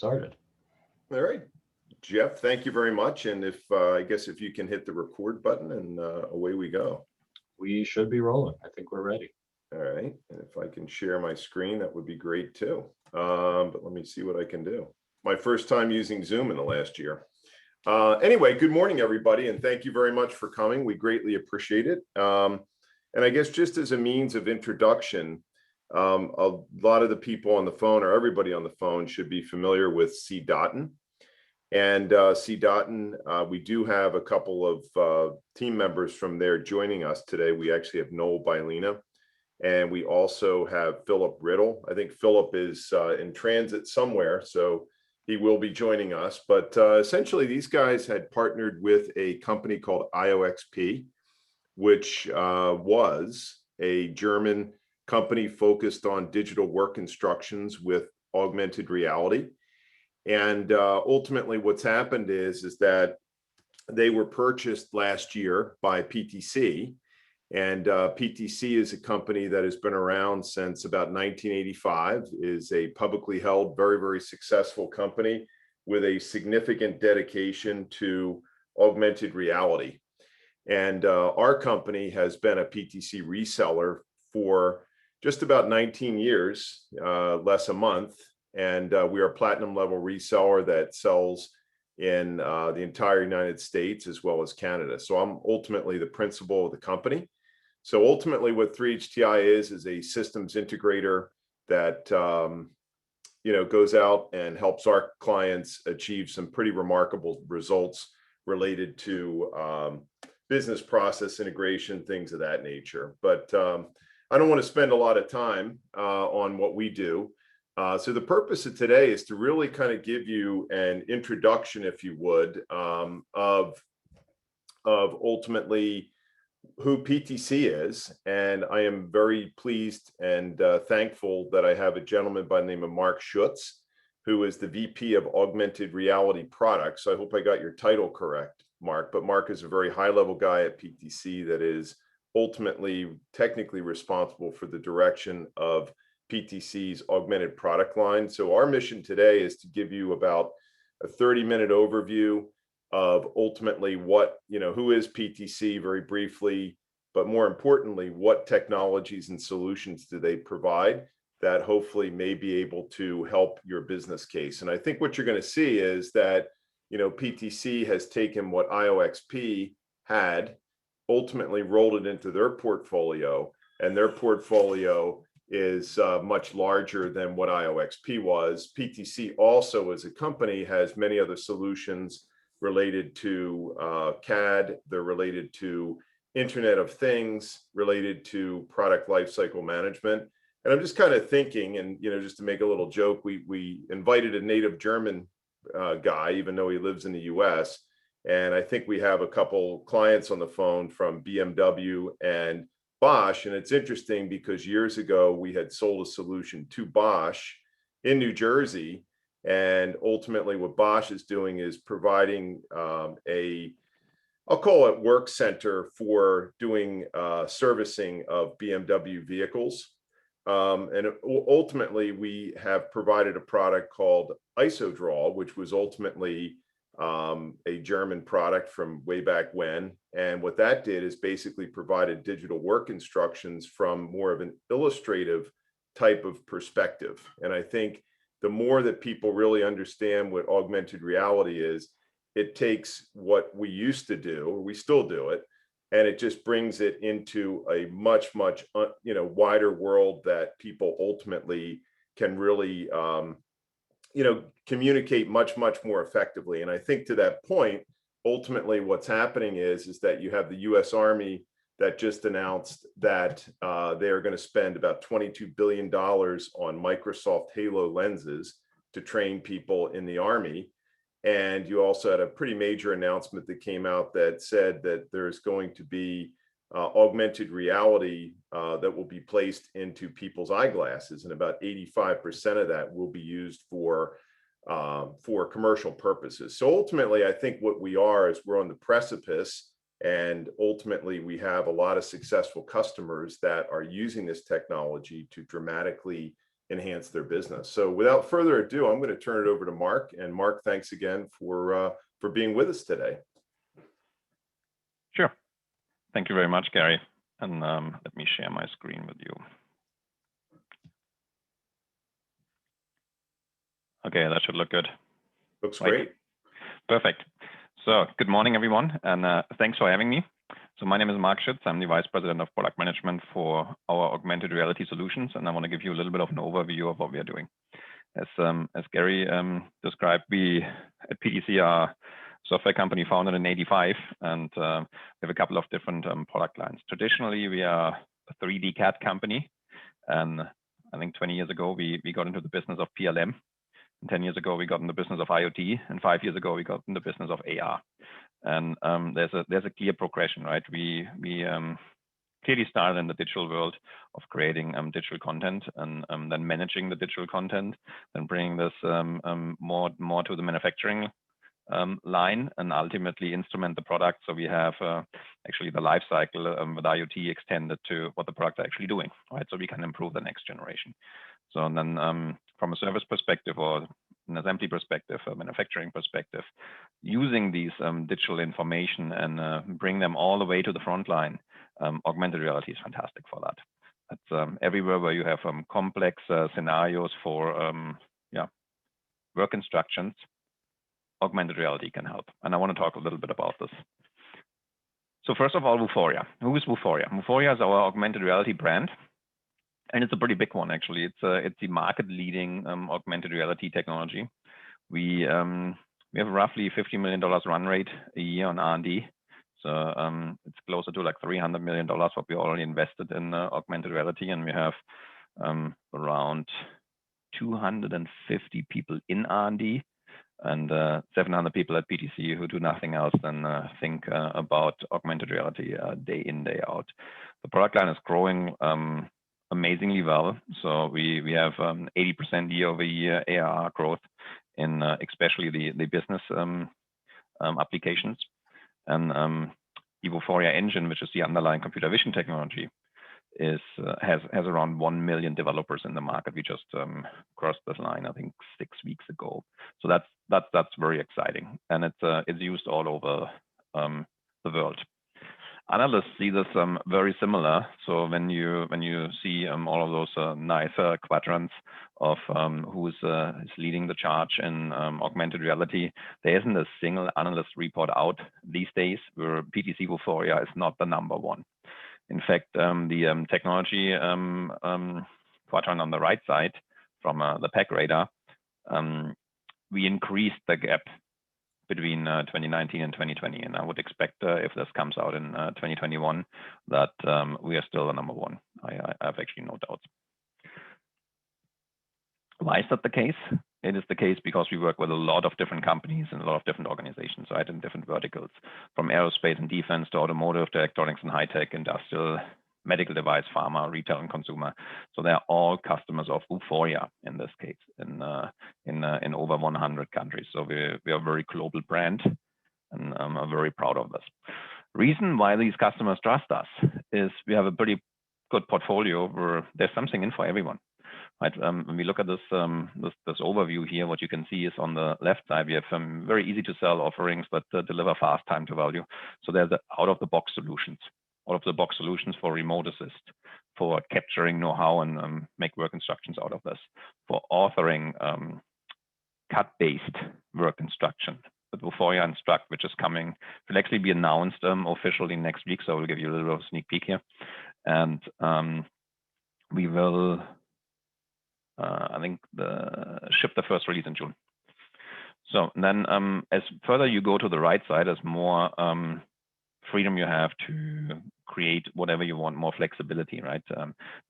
started. All right, Jeff, thank you very much. And if I guess if you can hit the record button and away we go. We should be rolling. I think we're ready. All right, and if I can share my screen, that would be great too. But let me see what I can do. My first time using Zoom in the last year. Anyway, good morning, everybody, and thank you very much for coming. We greatly appreciate it. And I guess just as a means of introduction, a lot of the people on the phone, or everybody on the phone, should be familiar with C. Dotton. And C. Dotton, we do have a couple of team members from there joining us today. We actually have Noel Bailina, and we also have Philip Riddle. I think Philip is in transit somewhere, so he will be joining us. But essentially, these guys had partnered with a company called IOXP, which was a German company focused on digital work instructions with augmented reality. And ultimately, what's happened is that they were purchased last year by PTC. And PTC is a company that has been around since about 1985, is a publicly held, very, very successful company with a significant dedication to augmented reality. And our company has been a PTC reseller for just about 19 years, less a month. And we are a platinum level reseller that sells in the entire United States as well as Canada. So I'm ultimately the principal of the company. So ultimately what 3HTI is a systems integrator that goes out and helps our clients achieve some pretty remarkable results related to business process integration, things of that nature. But I don't want to spend a lot of time on what we do. So the purpose of today is to really kind of give you an introduction, if you would, of ultimately who PTC is. And I am very pleased and thankful that I have a gentleman by the name of Marc Scheutz, who is the VP of Augmented Reality Products. So I hope I got your title correct, Marc. But Marc is a very high-level guy at PTC that is ultimately technically responsible for the direction of PTC's augmented product line. So our mission today is to give you about a 30-minute overview of ultimately what, who is PTC very briefly, but more importantly, what technologies and solutions do they provide that hopefully may be able to help your business case. And I think what you're going to see is that, PTC has taken what IOXP had, ultimately rolled it into their portfolio, and their portfolio is much larger than what IOXP was. PTC also as a company has many other solutions related to CAD, they're related to Internet of Things, related to product lifecycle management. And I'm just kind of thinking, and just to make a little joke, we invited a native German guy, even though he lives in the US. And I think we have a couple clients on the phone from BMW and Bosch. And it's interesting because years ago, we had sold a solution to Bosch in New Jersey. And ultimately what Bosch is doing is providing I'll call it work center for doing servicing of BMW vehicles. And ultimately we have provided a product called IsoDraw, which was ultimately a German product from way back when. And what that did is basically provided digital work instructions from more of an illustrative type of perspective. And I think the more that people really understand what augmented reality is, it takes what we used to do, or we still do it, and it just brings it into a much wider world that people ultimately can really communicate much more effectively. And I think to that point, ultimately what's happening is that you have the US Army that just announced that they are going to spend about $22 billion on Microsoft Halo lenses to train people in the Army. And you also had a pretty major announcement that came out that said that there's going to be augmented reality that will be placed into people's eyeglasses, and about 85% of that will be used for commercial purposes. So ultimately, I think what we are is we're on the precipice, and ultimately we have a lot of successful customers that are using this technology to dramatically enhance their business. So without further ado, I'm going to turn it over to Marc. And Marc, thanks again for being with us today. Sure. Thank you very much, Gary. And let me share my screen with you. Okay, that should look good. Looks great. Perfect. So good morning, everyone, and thanks for having me. So my name is Marc Scheutz. I'm the Vice President of Product Management for our Augmented Reality Solutions, and I want to give you a little bit of an overview of what we are doing. As Gary described, we at PTC are a software company founded in '85, and we have a couple of different product lines. Traditionally, we are a 3D CAD company, and I think 20 years ago, we got into the business of PLM. 10 years ago, we got in the business of IoT, and 5 years ago, we got in the business of AR. And there's a clear progression, right? We clearly started in the digital world of creating digital content and then managing the digital content, then bringing this more to the manufacturing line and ultimately instrument the product. So we have actually the life cycle with IoT extended to what the products are actually doing, right? So we can improve the next generation. So and then from a service perspective or an assembly perspective, a manufacturing perspective, using these digital information and bring them all the way to the front line, augmented reality is fantastic for that. It's everywhere where you have complex scenarios for work instructions, augmented reality can help. And I want to talk a little bit about this. So first of all, Vuforia. Who is Vuforia? Vuforia is our augmented reality brand. And it's a pretty big one, actually. It's the market-leading augmented reality technology. We have roughly $50 million run rate a year on R&D. So it's closer to like $300 million what we already invested in augmented reality, and we have around 250 people in R&D and 700 people at PTC who do nothing else than think about augmented reality day in, day out. The product line is growing amazingly well. So we have 80% year-over-year ARR growth in especially the business applications. And the Vuforia engine, which is the underlying computer vision technology, has around 1 million developers in the market. We just crossed this line, I think, 6 weeks ago. So that's very exciting, and it's used all over the world. Analysts see this very similar. So when you see all of those nice quadrants of who's leading the charge in augmented reality, there isn't a single analyst report out these days where PTC Vuforia is not the number one. In fact, the technology quadrant on the right side from the PAC radar, we increased the gap between 2019 and 2020. And I would expect if this comes out in 2021, that we are still the number one. I have actually no doubts. Why is that the case? It is the case because we work with a lot of different companies and a lot of different organizations, right, in different verticals, from aerospace and defense to automotive to electronics and high-tech, industrial, medical device, pharma, retail, and consumer. So they are all customers of Vuforia in this case, in over 100 countries. So we are a very global brand, and I'm very proud of this. Reason why these customers trust us is we have a pretty good portfolio where there's something in for everyone. Right? When we look at this overview here, what you can see is on the left side, we have some very easy to sell offerings that deliver fast time to value. So there's the out-of-the-box solutions. Out-of-the-box solutions for remote assist, for capturing know-how and make work instructions out of this, for authoring CAD-based work instruction. With Vuforia Instruct, which is coming, will actually be announced officially next week. So we'll give you a little bit of a sneak peek here. And we will, I think, ship the first release in June. So then as further you go to the right side, as more freedom you have to create whatever you want, more flexibility, right?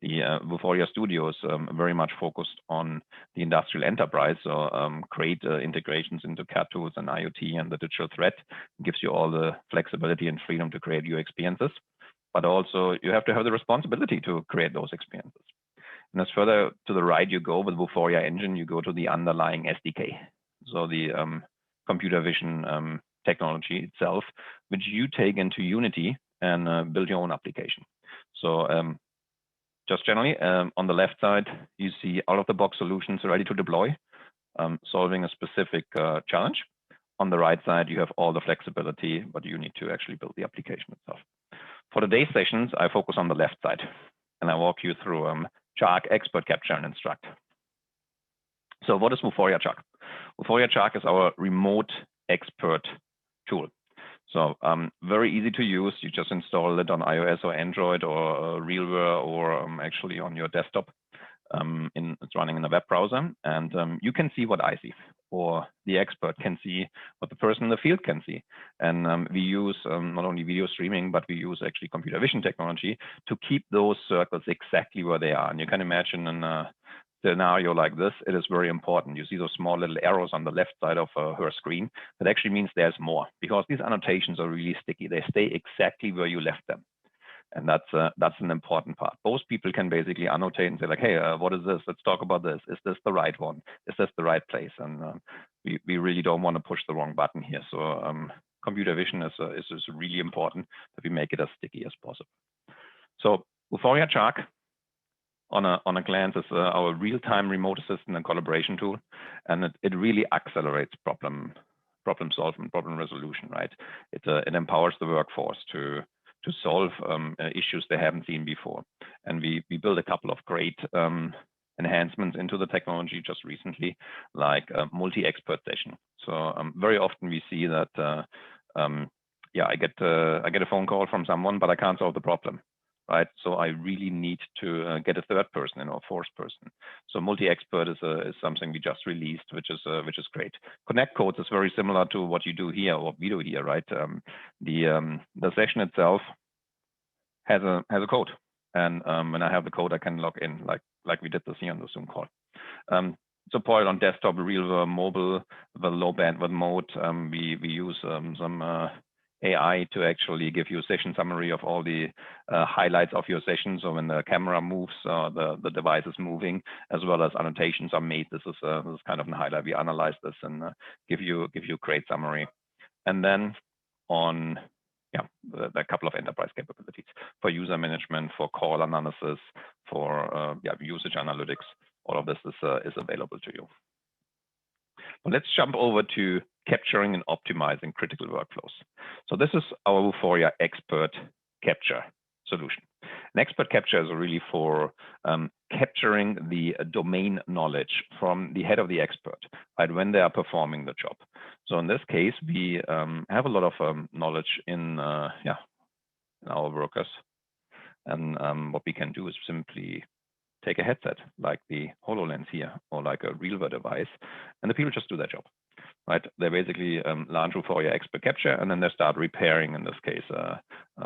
The Vuforia Studios very much focused on the industrial enterprise. So create integrations into CAD tools and IoT and the digital thread, gives you all the flexibility and freedom to create your experiences. But also you have to have the responsibility to create those experiences. And as further to the right you go with Vuforia engine, you go to the underlying SDK. So the computer vision technology itself, which you take into Unity and build your own application. So just generally, on the left side, you see out-of-the-box solutions ready to deploy, solving a specific challenge. On the right side, you have all the flexibility, but you need to actually build the application itself. For today's sessions, I focus on the left side, and I walk you through Shark, Expert Capture, and Instruct. So what is Vuforia Shark? Vuforia Shark is our remote expert tool. So very easy to use. You just install it on iOS or Android or RealWare or actually on your desktop. It's running in a web browser, and you can see what I see, or the expert can see what the person in the field can see. And we use not only video streaming, but we use actually computer vision technology to keep those circles exactly where they are. And you can imagine in a scenario like this, it is very important. You see those small little arrows on the left side of her screen. That actually means there's more, because these annotations are really sticky. They stay exactly where you left them. And that's an important part. Both people can basically annotate and say like, hey, what is this? Let's talk about this. Is this the right one? Is this the right place? And we really don't want to push the wrong button here. So computer vision is really important that we make it as sticky as possible. So Vuforia Shark, on a glance, is our real-time remote assistant and collaboration tool, and it really accelerates problem solving, problem resolution. Right? It empowers the workforce to solve issues they haven't seen before. And we built a couple of great enhancements into the technology just recently, like a multi-expert session. So very often we see that, I get a phone call from someone, but I can't solve the problem, right? So I really need to get a third person or fourth person. So multi-expert is something we just released, which is great. Connect codes is very similar to what you do here, or what we do here, right? The session itself has a code, and when I have the code, I can log in like we did this here on the Zoom call. Support on desktop, real mobile, the low bandwidth mode. We use some AI to actually give you a session summary of all the highlights of your session. So when the camera moves, the device is moving, as well as annotations are made. This is kind of a highlight. We analyze this and give you great summary. And then on a couple of enterprise capabilities for user management, for call analysis, for usage analytics. All of this is available to you. But let's jump over to capturing and optimizing critical workflows. So this is our Vuforia Expert Capture solution. An expert capture is really for capturing the domain knowledge from the head of the expert, right, when they are performing the job. So in this case, we have a lot of knowledge in our workers. And what we can do is simply take a headset like the HoloLens here, or like a RealWare device, and the people just do their job, right? They basically launch Vuforia Expert Capture, and then they start repairing, in this case, a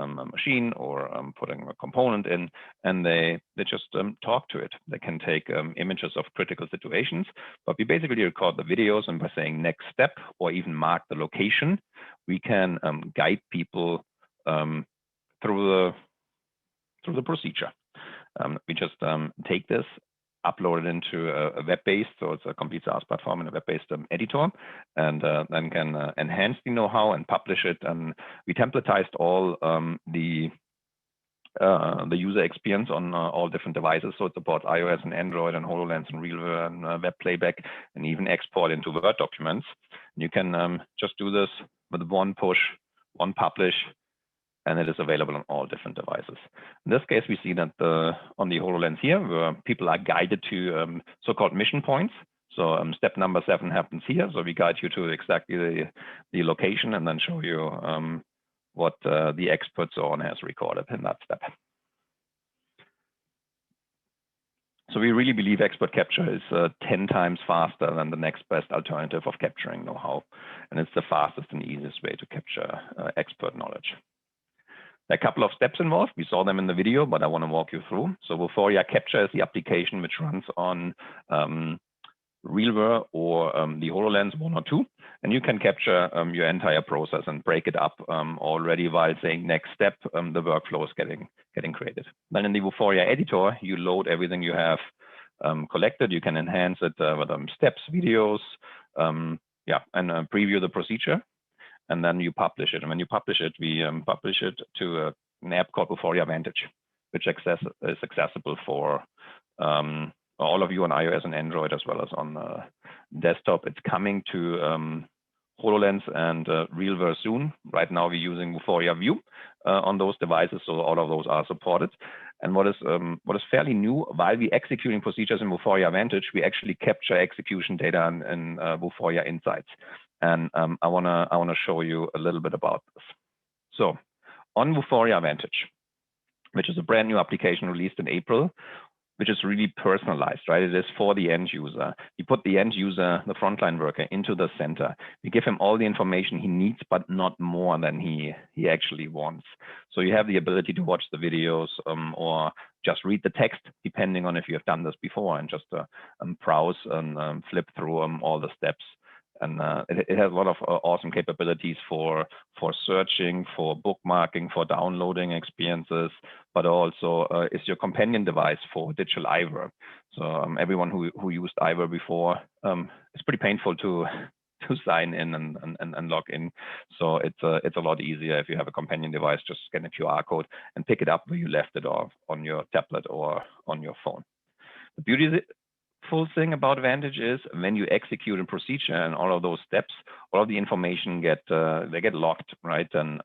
machine or putting a component in, and they just talk to it. They can take images of critical situations, but we basically record the videos, and by saying next step or even mark the location, we can guide people through the procedure. We just take this, upload it into a web-based, so it's a complete SaaS platform and a web-based editor, and then can enhance the know-how and publish it. And we templatized all the user experience on all different devices. So it supports iOS and Android and HoloLens and RealWare and web playback, and even export into Word documents. And you can just do this with one push, one publish, and it is available on all different devices. In this case, we see that on the HoloLens here, where people are guided to so-called mission points. So step number 7 happens here. So we guide you to exactly the location, and then show you what the expert zone has recorded in that step. So we really believe expert capture is 10 times faster than the next best alternative of capturing know-how. And it's the fastest and easiest way to capture expert knowledge. There are a couple of steps involved. We saw them in the video, but I want to walk you through. So Vuforia Capture is the application which runs on RealWare or the HoloLens 1 or 2. And you can capture your entire process and break it up already while saying next step, the workflow is getting created. Then in the Vuforia editor, you load everything you have collected. You can enhance it with steps, videos, and preview the procedure. And then you publish it. And when you publish it, we publish it to an app called Vuforia Vantage, which is accessible for all of you on iOS and Android, as well as on desktop. It's coming to HoloLens and RealVer soon. Right now, we're using Vuforia View on those devices, so all of those are supported. And what is fairly new, while we're executing procedures in Vuforia Vantage, we actually capture execution data in Vuforia Insights. And I wanna show you a little bit about this. So on Vuforia Vantage, which is a brand new application released in April, which is really personalized, right? It is for the end user. You put the end user, the frontline worker, into the center. You give him all the information he needs, but not more than he actually wants. So you have the ability to watch the videos or just read the text, depending on if you have done this before, and just browse and flip through all the steps. And it has a lot of awesome capabilities for searching, for bookmarking, for downloading experiences, but also is your companion device for digital eyewear. So everyone who used eyewear before, it's pretty painful to sign in and log in. So it's a lot easier if you have a companion device. Just scan a QR code and pick it up where you left it off on your tablet or on your phone. The beauty full thing about Vantage is when you execute a procedure and all of those steps, all of the information get locked, right? And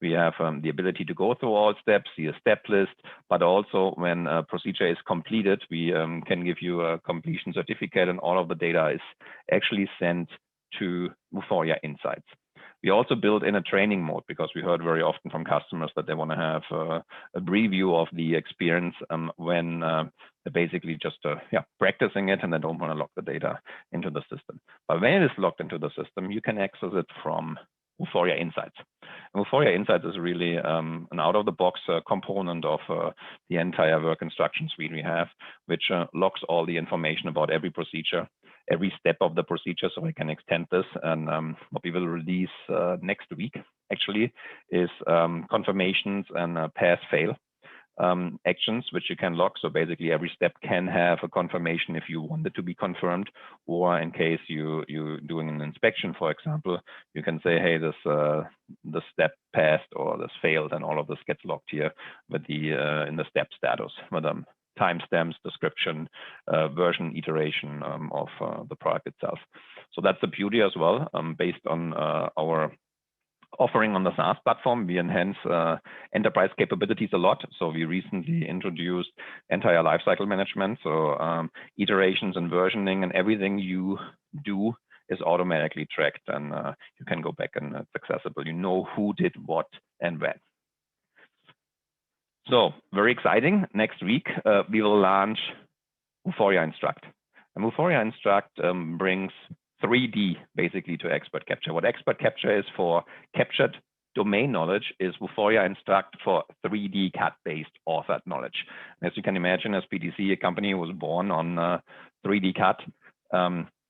we have the ability to go through all steps, see a step list, but also when a procedure is completed, we can give you a completion certificate, and all of the data is actually sent to Vuforia Insights. We also built in a training mode, because we heard very often from customers that they want to have a preview of the experience when they're basically just practicing it, and they don't want to lock the data into the system. But when it is locked into the system, you can access it from Vuforia Insights. And Vuforia Insights is really an out-of-the-box component of the entire work instruction suite we have, which locks all the information about every procedure, every step of the procedure, so we can extend this. And what we will release next week, actually, is confirmations and pass-fail actions, which you can lock. So basically, every step can have a confirmation if you want it to be confirmed, or in case you're doing an inspection, for example, you can say, hey, this step passed or this failed, and all of this gets locked here with the in the step status with timestamps, description, version, iteration of the product itself. So that's the beauty as well. Based on our offering on the SaaS platform, we enhance enterprise capabilities a lot. So we recently introduced entire lifecycle management. So iterations and versioning and everything you do is automatically tracked, and you can go back and it's accessible. You know who did what and when. So very exciting. Next week, we will launch Vuforia Instruct. And Vuforia Instruct brings 3D basically to expert capture. What expert capture is for captured domain knowledge is Vuforia Instruct for 3D CAD-based authored knowledge. As you can imagine, as PTC, a company was born on 3D CAD,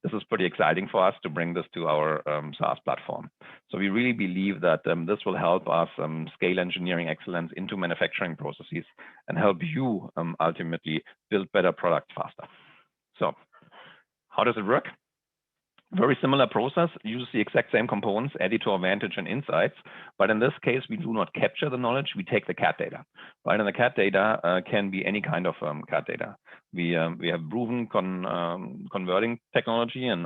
this is pretty exciting for us to bring this to our SaaS platform. So we really believe that this will help us scale engineering excellence into manufacturing processes and help you ultimately build better products faster. So how does it work? Very similar process, uses the exact same components, Editor, Vantage, and Insights. But in this case, we do not capture the knowledge, we take the CAD data, right? And the CAD data can be any kind of CAD data. We have proven converting technology and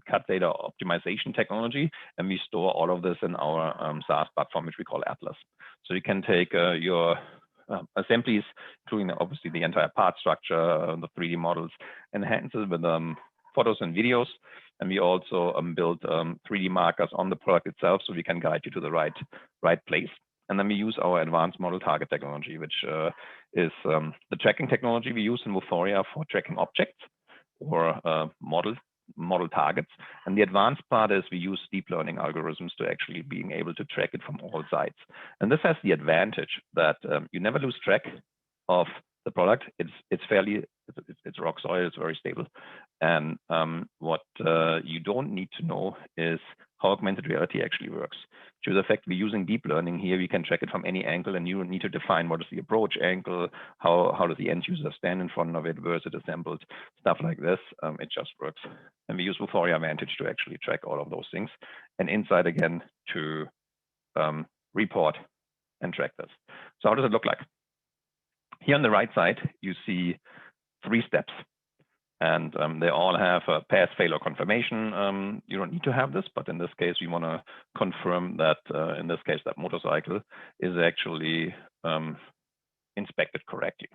CAD data optimization technology, and we store all of this in our SaaS platform, which we call Atlas. So you can take your assemblies, including obviously the entire part structure, the 3D models, enhance it with photos and videos. And we also build 3D markers on the product itself, so we can guide you to the right place. And then we use our advanced model target technology, which is the tracking technology we use in Vuforia for tracking objects or model targets. And the advanced part is we use deep learning algorithms to actually being able to track it from all sides. And this has the advantage that you never lose track of the product. It's rock solid, it's very stable. And what you don't need to know is how augmented reality actually works. To the effect we're using deep learning here, we can track it from any angle, and you don't need to define what is the approach angle, how does the end user stand in front of it, where is it assembled, stuff like this. It just works. And we use Vuforia Vantage to actually track all of those things, and Insight again to report and track this. So how does it look like? Here on the right side, you see 3 steps. And they all have a pass, fail, or confirmation. You don't need to have this, but in this case, we want to confirm that, in this case, that motorcycle is actually inspected correctly.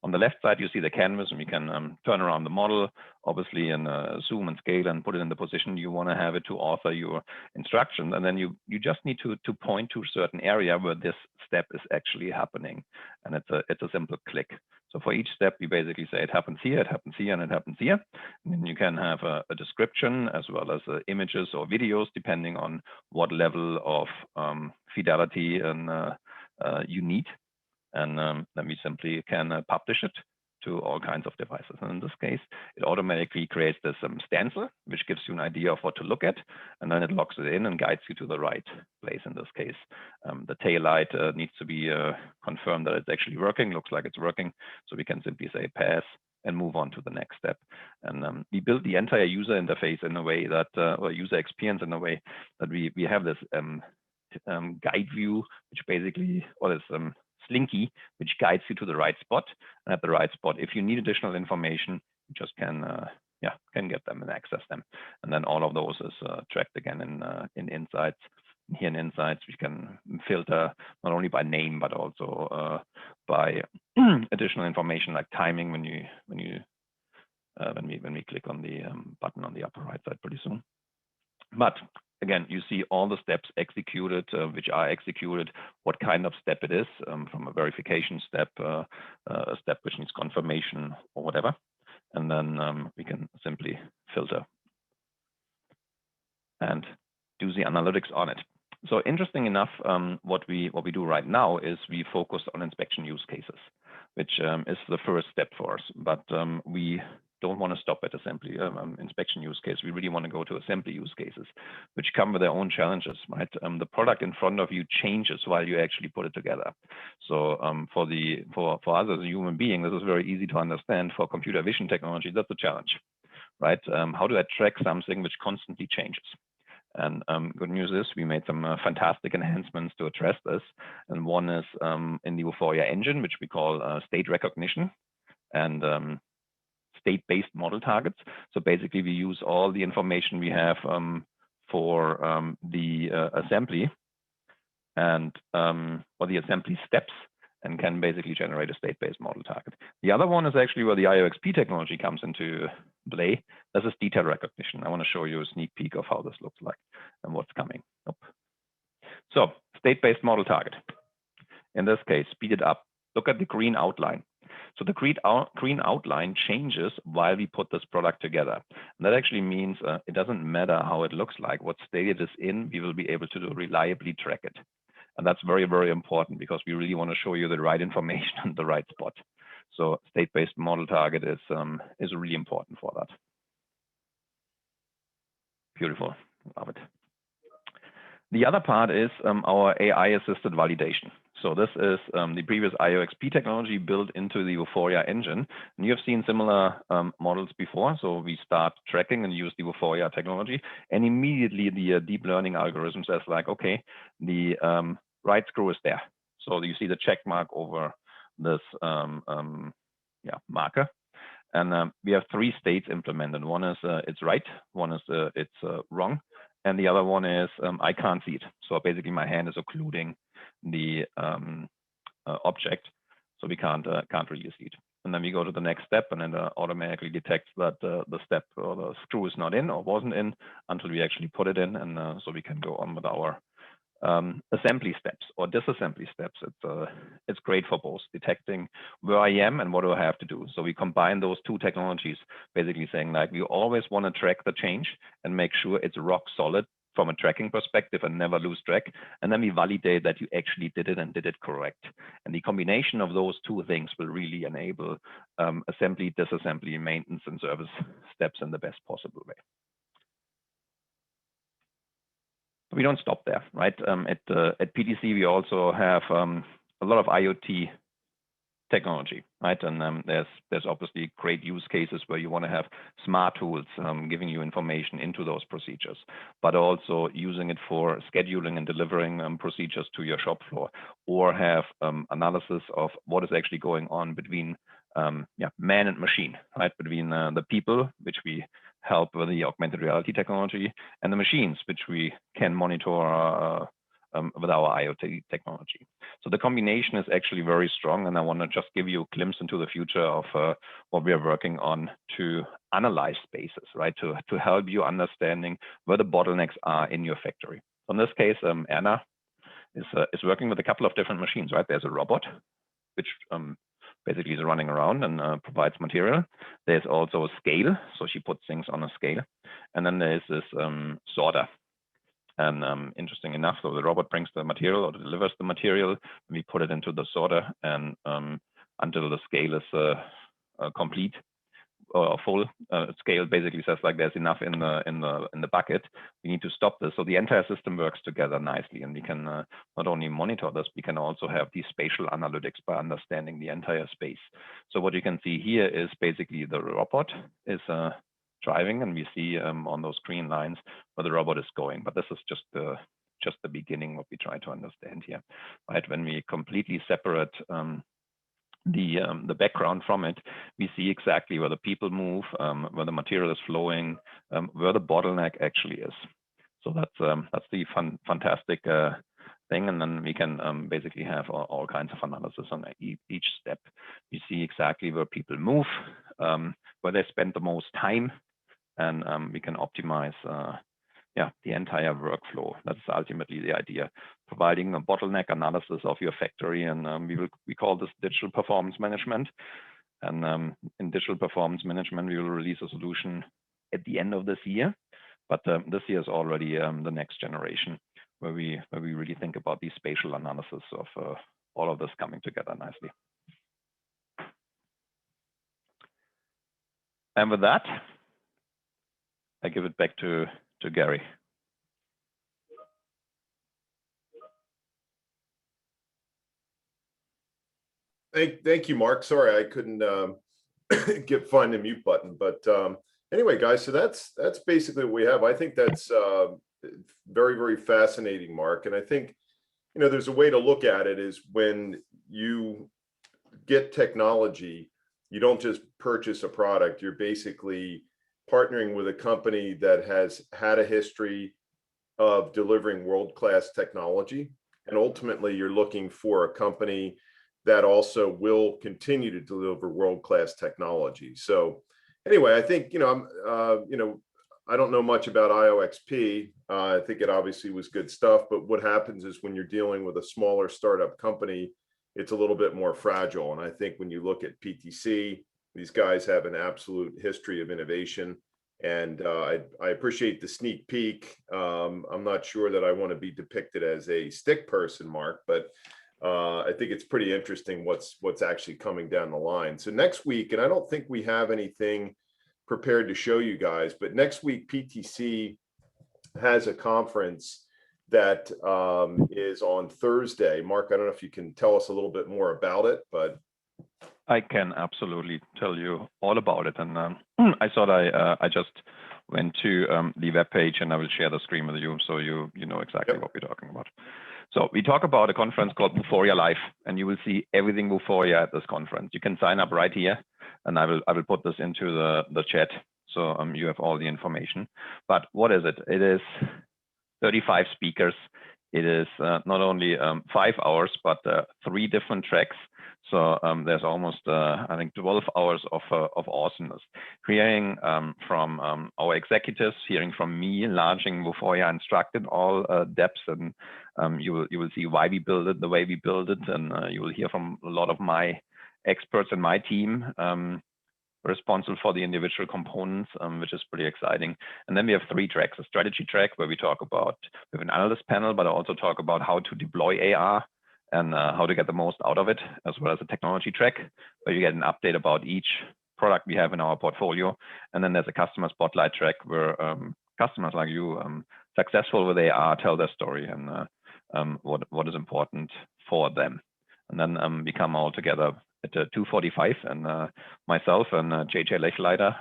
On the left side, you see the canvas, and we can turn around the model, obviously, and zoom and scale and put it in the position you want to have it to author your instructions. And then you just need to point to a certain area where this step is actually happening. And it's a simple click. So for each step, you basically say it happens here, it happens here, and it happens here. And then you can have a description as well as images or videos, depending on what level of fidelity and you need. And then we simply can publish it to all kinds of devices. And in this case, it automatically creates this stencil, which gives you an idea of what to look at. And then it locks it in and guides you to the right place. In this case, the tail light needs to be confirmed that it's actually working. Looks like it's working. So we can simply say pass and move on to the next step. And we build the entire user interface in a way that, or user experience in a way that we have this guide view, which basically, or this slinky, which guides you to the right spot. And at the right spot, if you need additional information, you just can get them and access them. And then all of those is tracked again in Insights. Here in Insights, we can filter not only by name but also by additional information like timing when we click on the button on the upper right side pretty soon. But again, you see all the steps executed, which are executed, what kind of step it is, from a verification step, a step which needs confirmation or whatever. And then we can simply filter and do the analytics on it. So interesting enough, what we do right now is we focus on inspection use cases, which is the first step for us. But we don't want to stop at assembly inspection use case. We really want to go to assembly use cases, which come with their own challenges, right? The product in front of you changes while you actually put it together. So for us as a human being, this is very easy to understand. For computer vision technology, that's a challenge, right? How do I track something which constantly changes? And good news is we made some fantastic enhancements to address this. And one is in the Vuforia engine, which we call state recognition and state-based model targets. So basically, we use all the information we have for the assembly and or the assembly steps, and can basically generate a state-based model target. The other one is actually where the IOXP technology comes into play. This is detail recognition. I want to show you a sneak peek of how this looks like and what's coming. So state-based model target. In this case, speed it up. Look at the green outline. So the green outline changes while we put this product together. And that actually means it doesn't matter how it looks like, what state it is in, we will be able to reliably track it. And that's very, very important because we really want to show you the right information in the right spot. So state-based model target is really important for that. Beautiful, love it. The other part is our AI-assisted validation. So this is the previous IOXP technology built into the Vuforia engine. And you have seen similar models before. So we start tracking and use the Vuforia technology. And immediately the deep learning algorithm says like, okay, the right screw is there. So you see the check mark over this marker. And we have 3 states implemented. One is it's right, one is it's wrong, and the other one is I can't see it. So basically my hand is occluding the object, so we can't really see it. And then we go to the next step, and then it automatically detects that the step or the screw is not in or wasn't in until we actually put it in, and so we can go on with our assembly steps or disassembly steps. It's great for both detecting where I am and what do I have to do. So we combine those 2 technologies, basically saying like we always want to track the change and make sure it's rock solid from a tracking perspective and never lose track. And then we validate that you actually did it and did it correct. And the combination of those 2 things will really enable assembly, disassembly, maintenance, and service steps in the best possible way. We don't stop there, right? At PTC, we also have a lot of IoT technology, right? And there's obviously great use cases where you want to have smart tools giving you information into those procedures, but also using it for scheduling and delivering procedures to your shop floor, or have analysis of what is actually going on between man and machine, right? Between the people, which we help with the augmented reality technology, and the machines, which we can monitor with our IoT technology. So the combination is actually very strong, and I want to just give you a glimpse into the future of what we are working on to analyze spaces, right? To help you understanding where the bottlenecks are in your factory. So in this case, Anna is working with a couple of different machines, right? There's a robot, which basically is running around and provides material. There's also a scale, so she puts things on a scale. And then there's this sorter. And interesting enough, so the robot brings the material or delivers the material, and we put it into the sorter, and until the scale is complete or full, scale basically says like there's enough in the bucket. We need to stop this. So the entire system works together nicely, and we can not only monitor this, we can also have these spatial analytics by understanding the entire space. So what you can see here is basically the robot is driving, and we see on those green lines where the robot is going. But this is just the beginning, what we try to understand here, right? When we completely separate the background from it, we see exactly where the people move, where the material is flowing, where the bottleneck actually is. So that's the fantastic thing, and then we can basically have all kinds of analysis on each step. We see exactly where people move, where they spend the most time, and we can optimize the entire workflow. That's ultimately the idea, providing a bottleneck analysis of your factory, and we call this digital performance management. And in digital performance management, we will release a solution at the end of this year, but this year is already the next generation, where we really think about the spatial analysis of all of this coming together nicely. And with that, I give it back to Gary. Thank you, Mark. Sorry, I couldn't find the mute button. But anyway, guys, so that's basically what we have. I think that's very, very fascinating, Mark. And I think, there's a way to look at it is when you get technology, you don't just purchase a product. You're basically partnering with a company that has had a history of delivering world-class technology. And ultimately, you're looking for a company that also will continue to deliver world-class technology. So anyway, I think, I don't know much about IOXP. I think it obviously was good stuff, but what happens is when you're dealing with a smaller startup company, it's a little bit more fragile. And I think when you look at PTC, these guys have an absolute history of innovation, and I appreciate the sneak peek. I'm not sure that I want to be depicted as a stick person, Mark, but I think it's pretty interesting what's actually coming down the line. So next week, and I don't think we have anything prepared to show you guys, but next week PTC has a conference that is on Thursday. Mark, I don't know if you can tell us a little bit more about it, but I can absolutely tell you all about it. And I thought I just went to the webpage, and I will share the screen with you, so you know exactly what we're talking about. So we talk about a conference called Vuforia Live, and you will see everything Vuforia at this conference. You can sign up right here, and I will put this into the chat, so you have all the information. But what is it? It is 35 speakers. It is not only 5 hours, but 3 different tracks. So there's almost, I think, 12 hours of awesomeness. Hearing from our executives, hearing from me, launching Vuforia Instructed, all depths, and you will see why we build it the way we build it, and you will hear from a lot of my experts and my team responsible for the individual components, which is pretty exciting. And then we have 3 tracks: a strategy track where we talk about, we have an analyst panel, but I also talk about how to deploy AR and how to get the most out of it, as well as a technology track where you get an update about each product we have in our portfolio. And then there's a customer spotlight track where customers like you, successful with AR, tell their story and what is important for them. And then we come all together at 2:45, and myself and JJ Lechleiter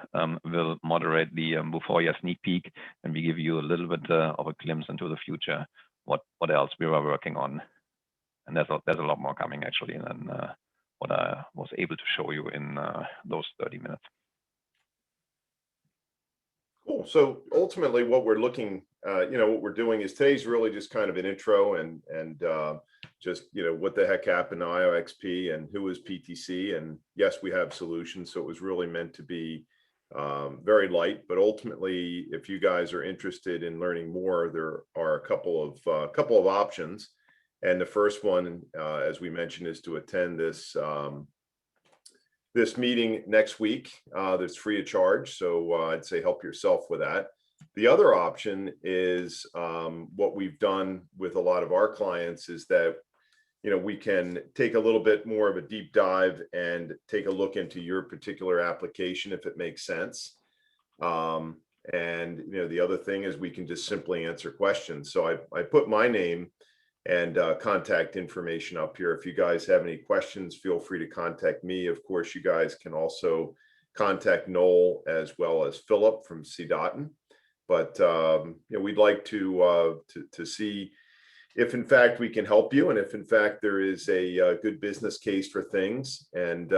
will moderate the Vuforia sneak peek, and we give you a little bit of a glimpse into the future, what else we were working on. And there's a lot more coming actually than what I was able to show you in those 30 minutes. Cool. So ultimately what we're looking, what we're doing is today's really just kind of an intro and just, what the heck happened to IOXP and who is PTC. And yes, we have solutions. So it was really meant to be very light, but ultimately, if you guys are interested in learning more, there are a couple of options. And the first one, as we mentioned, is to attend this this meeting next week. That's free of charge. So I'd say help yourself with that. The other option is what we've done with a lot of our clients is that, we can take a little bit more of a deep dive and take a look into your particular application if it makes sense. And, the other thing is we can just simply answer questions. So I put my name and contact information up here. If you guys have any questions, feel free to contact me. Of course, you guys can also contact Noel as well as Philip from CDOTN. But we'd like to see if in fact we can help you, and if in fact there is a good business case for things, and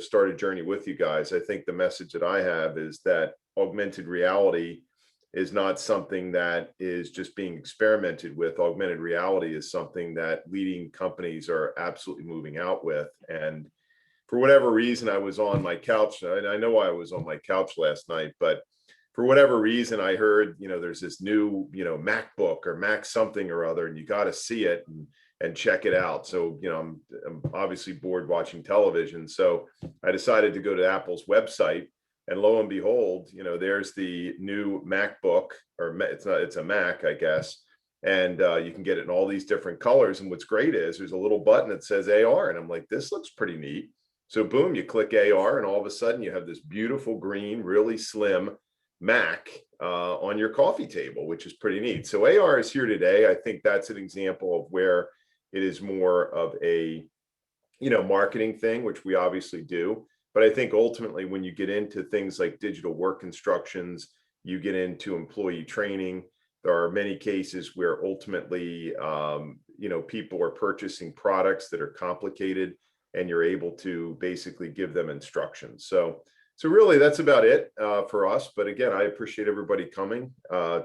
start a journey with you guys. I think the message that I have is that augmented reality is not something that is just being experimented with. Augmented reality is something that leading companies are absolutely moving out with. And for whatever reason, I was on my couch. I know I was on my couch last night, but for whatever reason, I heard, there's this new, MacBook or Mac something or other, and you got to see it and check it out. So, I'm obviously bored watching television. So I decided to go to Apple's website. And lo and behold, there's the new MacBook, or it's a Mac, I guess. And you can get it in all these different colors. And what's great is there's a little button that says AR. And I'm like, this looks pretty neat. So boom, you click AR, and all of a sudden you have this beautiful green, really slim Mac on your coffee table, which is pretty neat. So AR is here today. I think that's an example of where it is more of a, marketing thing, which we obviously do. But I think ultimately, when you get into things like digital work instructions, you get into employee training, there are many cases where ultimately, people are purchasing products that are complicated, and you're able to basically give them instructions. So really, that's about it for us. But again, I appreciate everybody coming.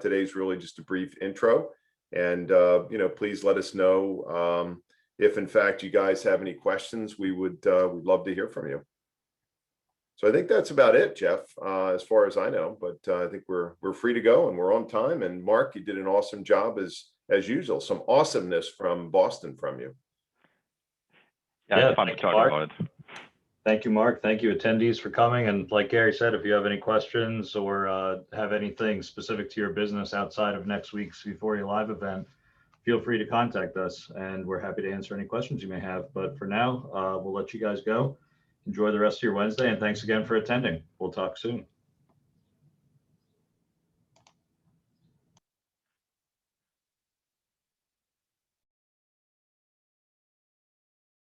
Today's really just a brief intro. And, please let us know if, in fact, you guys have any questions. We'd love to hear from you. So I think that's about it, Jeff, as far as I know. But I think we're free to go, and we're on time. And Mark, you did an awesome job as usual. Some awesomeness from Boston from you. Yeah, it's fun to talk about it. Thank you, Mark. Thank you, attendees, for coming. And like Gary said, if you have any questions or have anything specific to your business outside of next week's Vuforia Live event, feel free to contact us, and we're happy to answer any questions you may have. But for now, we'll let you guys go. Enjoy the rest of your Wednesday, and thanks again for attending. We'll talk soon.